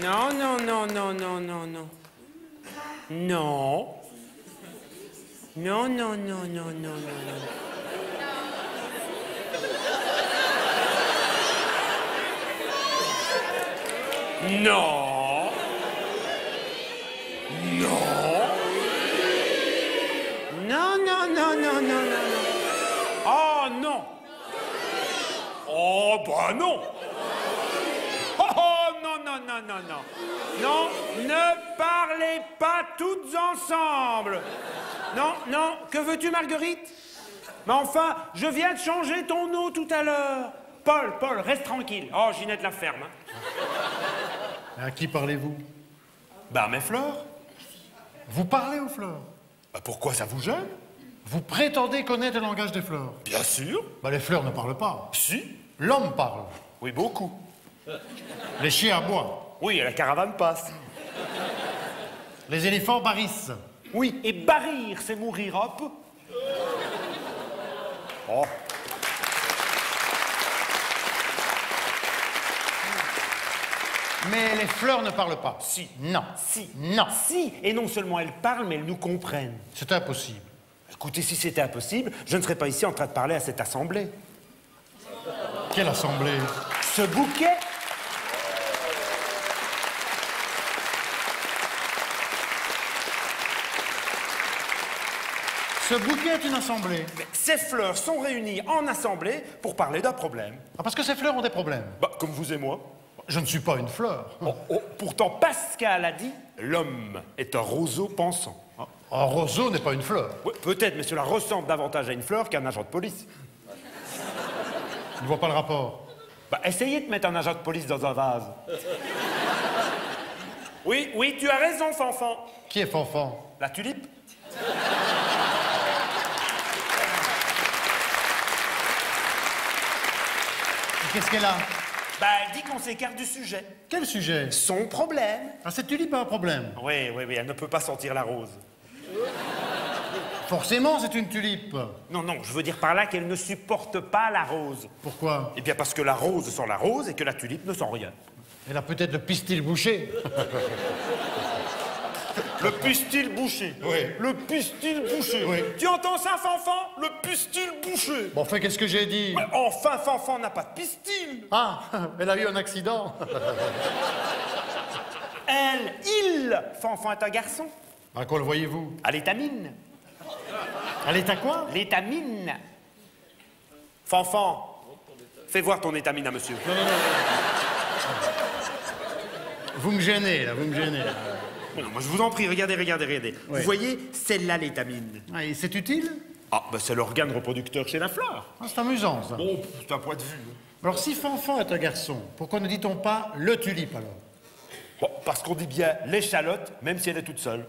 Non, non, non, non, non, non, non. Non. Non, non, non, non, non, non. Non. Non. Non, non, non, non, non, non, non. Oh, non. Oh, bah non. Oh, non, non, non, non, non. Non, ne parlez pas toutes ensemble. Non, non, que veux-tu, Marguerite? Mais enfin, je viens de changer ton eau tout à l'heure. Paul, reste tranquille. Oh, Ginette la ferme. Hein. À qui parlez-vous? Bah, mes fleurs. Vous parlez aux fleurs? Bah, pourquoi ça vous gêne? Vous prétendez connaître le langage des fleurs? Bien sûr. Bah, les fleurs ne parlent pas. Si. L'homme parle. Oui, beaucoup. Les chiens aboient. Oui, et la caravane passe. Les éléphants barrissent. Oui, et barrir, c'est mourir, hop. Oh. Mais les fleurs ne parlent pas. Si. Non. Si. Non. Si. Et non seulement elles parlent, mais elles nous comprennent. C'est impossible. Écoutez, si c'était impossible, je ne serais pas ici en train de parler à cette assemblée. Quelle assemblée? Ce bouquet. Ce bouquet est une assemblée. Mais ces fleurs sont réunies en assemblée pour parler d'un problème. Ah, parce que ces fleurs ont des problèmes. Bah, comme vous et moi. Je ne suis pas une fleur. Oh, oh, pourtant, Pascal a dit « L'homme est un roseau pensant ». Un roseau n'est pas une fleur. Ouais, peut-être, mais cela ressemble davantage à une fleur qu'à un agent de police. Je ne vois pas le rapport. Bah, essayez de mettre un agent de police dans un vase. Oui, oui, tu as raison, Fanfan. Qui est Fanfan? La tulipe. Qu'est-ce qu'elle a? Bah, elle dit qu'on s'écarte du sujet. Quel sujet? Son problème. Ah, cette tulipe a un problème. Oui, oui, oui, elle ne peut pas sentir la rose. Forcément, c'est une tulipe. Non, non, je veux dire par là qu'elle ne supporte pas la rose. Pourquoi? Eh bien, parce que la rose sent la rose et que la tulipe ne sent rien. Elle a peut-être le pistil bouché. Le pistil bouché. Oui. Le pistil bouché. Oui. Tu entends ça, Fanfan? Le pistil bouché. Bon, enfin, qu'est-ce que j'ai dit? Mais enfin, Fanfan n'a pas de pistil. Ah, elle a eu un accident. Il. Fanfan est un garçon. À quoi le voyez-vous? À l'étamine. Elle est à quoi? L'étamine. Fanfan, fais voir ton étamine à monsieur. Non, non, non. Vous me gênez, là, vous me gênez. Non, moi, je vous en prie, regardez, regardez, regardez. Oui. Vous voyez, celle-là, l'étamine. Ah, et c'est utile? Ah, bah c'est l'organe reproducteur chez la fleur. Ah, c'est amusant, ça. Bon, c'est un point de vue. Alors, si Fanfan est un garçon, pourquoi ne dit-on pas le tulipe, alors? Bon, parce qu'on dit bien l'échalote, même si elle est toute seule.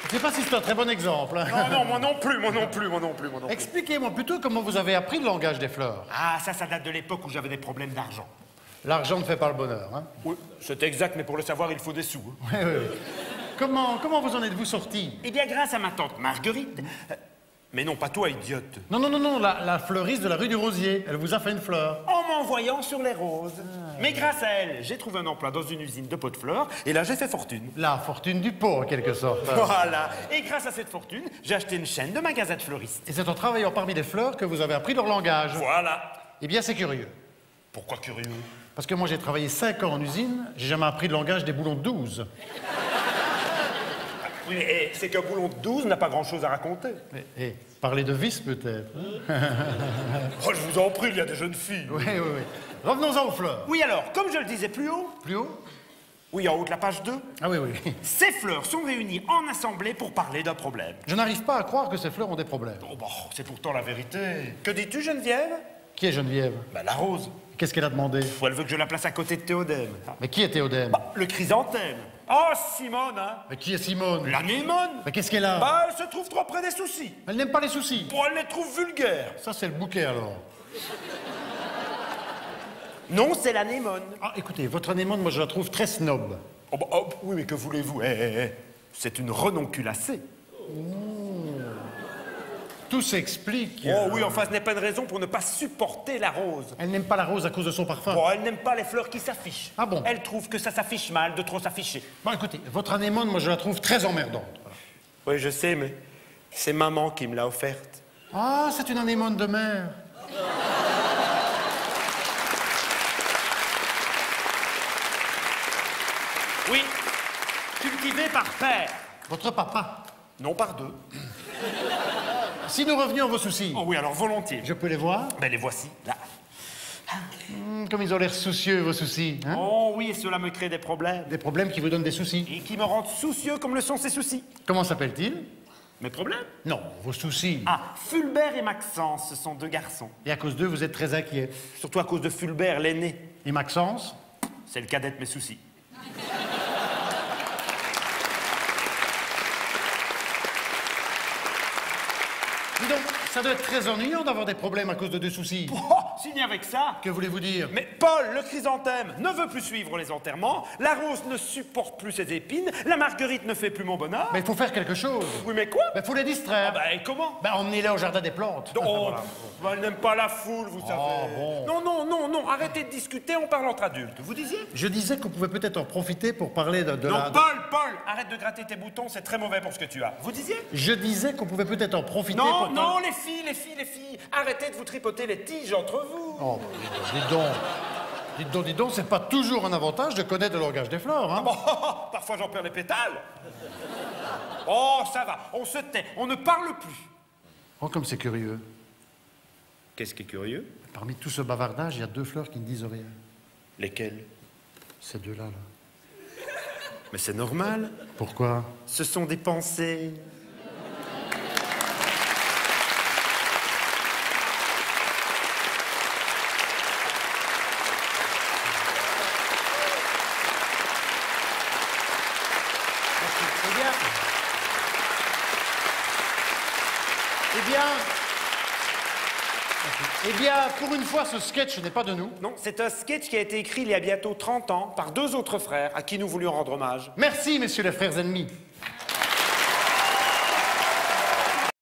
Je ne sais pas si c'est un très bon exemple. Hein. Non, non, moi non plus, moi non plus, moi non plus, moi non plus. Expliquez-moi plutôt comment vous avez appris le langage des fleurs. Ah, ça date de l'époque où j'avais des problèmes d'argent. L'argent ne fait pas le bonheur, hein? Oui, c'est exact, mais pour le savoir, il faut des sous. Hein. Oui, oui, oui. Comment vous en êtes-vous sorti? Eh bien, grâce à ma tante Marguerite. Mais non, pas toi, idiote. Non, non, non, non, la fleuriste de la rue du Rosier. Elle vous a fait une fleur. En m'envoyant sur les roses. Mais grâce à elle, j'ai trouvé un emploi dans une usine de pots de fleurs, et là, j'ai fait fortune. La fortune du pot, en quelque sorte. Voilà. Et grâce à cette fortune, j'ai acheté une chaîne de magasins de fleuristes. Et c'est en travaillant parmi les fleurs que vous avez appris leur langage. Voilà. Eh bien, c'est curieux. Pourquoi curieux? Parce que moi, j'ai travaillé 5 ans en usine, j'ai jamais appris le langage des boulons de 12. Oui, mais c'est qu'un boulon de 12 n'a pas grand-chose à raconter. Parler de vis, peut-être. Hein? Oh, je vous en prie, il y a des jeunes filles. Oui, oui, oui. Revenons-en aux fleurs. Oui, alors, comme je le disais plus haut... Plus haut? Oui, en haut de la page 2. Ah oui, oui. Ces fleurs sont réunies en assemblée pour parler d'un problème. Je n'arrive pas à croire que ces fleurs ont des problèmes. Oh, bah, c'est pourtant la vérité. Que dis-tu, Geneviève? Qui est Geneviève? Bah, la rose. Qu'est-ce qu'elle a demandé? Elle veut que je la place à côté de Théodème. Mais qui est Théodème? Bah, le chrysanthème. Oh, Simone, hein? Mais qui est Simone? L'anémone. Mais qu'est-ce qu'elle a? Bah, elle se trouve trop près des soucis. Elle n'aime pas les soucis. Bon, elle les trouve vulgaires. Ça, c'est le bouquet, alors. Non, c'est l'anémone. Ah, écoutez, votre anémone, moi, je la trouve très snob. Oh, bah, oh, oui, mais que voulez-vous? C'est une renonculacée. tout s'explique. Oh oui, enfin, ce n'est pas une raison pour ne pas supporter la rose. Elle n'aime pas la rose à cause de son parfum. Bon, elle n'aime pas les fleurs qui s'affichent. Ah bon? Elle trouve que ça s'affiche mal de trop s'afficher. Bon, écoutez, votre anémone, moi, je la trouve très emmerdante. Oui, je sais, mais c'est maman qui me l'a offerte. Ah, c'est une anémone de mer. Oui, cultivée par père. Votre papa. Non par deux. Si nous revenions à vos soucis, Oh oui, alors volontiers. je peux les voir? Ben les voici, là. Comme ils ont l'air soucieux, vos soucis. Hein? Oh oui, et cela me crée des problèmes. Des problèmes qui vous donnent des soucis. Et qui me rendent soucieux comme le sont ces soucis. Comment s'appellent-ils? Mes problèmes? Non, vos soucis. Ah, Fulbert et Maxence, ce sont deux garçons. Et à cause d'eux, vous êtes très inquiet. Surtout à cause de Fulbert, l'aîné. Et Maxence? C'est le cadet de mes soucis. Dis donc, ça doit être très ennuyant d'avoir des problèmes à cause de deux soucis. Oh, signé avec ça. Que voulez-vous dire? Mais Paul, le chrysanthème, ne veut plus suivre les enterrements, la rose ne supporte plus ses épines, la marguerite ne fait plus mon bonheur. Mais il faut faire quelque chose. Oui, mais quoi? Il faut les distraire. Ah bah, et comment? Emmenez-les au jardin des plantes. Oh, Voilà. bah, elle n'aime pas la foule, vous savez. bon. Non, non, non, non, arrêtez de discuter, on parle entre adultes. Vous disiez? Je disais qu'on pouvait peut-être en profiter pour parler de Non, la... Paul, arrête de gratter tes boutons, c'est très mauvais pour ce que tu as. Vous disiez? Je disais qu'on pouvait peut-être en profiter Non, pour... non, les filles, arrêtez de vous tripoter les tiges entre vous. Oh, dites donc, c'est pas toujours un avantage de connaître le langage des fleurs, hein? Bon, parfois j'en perds les pétales. Oh, ça va, on se tait, on ne parle plus. Oh, comme c'est curieux. Qu'est-ce qui est curieux? Parmi tout ce bavardage, il y a deux fleurs qui ne disent rien. Lesquelles? Ces deux-là, là. Mais c'est normal, Pourquoi? ce sont des pensées. Eh bien, pour une fois, ce sketch n'est pas de nous. Non, c'est un sketch qui a été écrit il y a bientôt 30 ans par deux autres frères à qui nous voulions rendre hommage. Merci, messieurs les frères ennemis.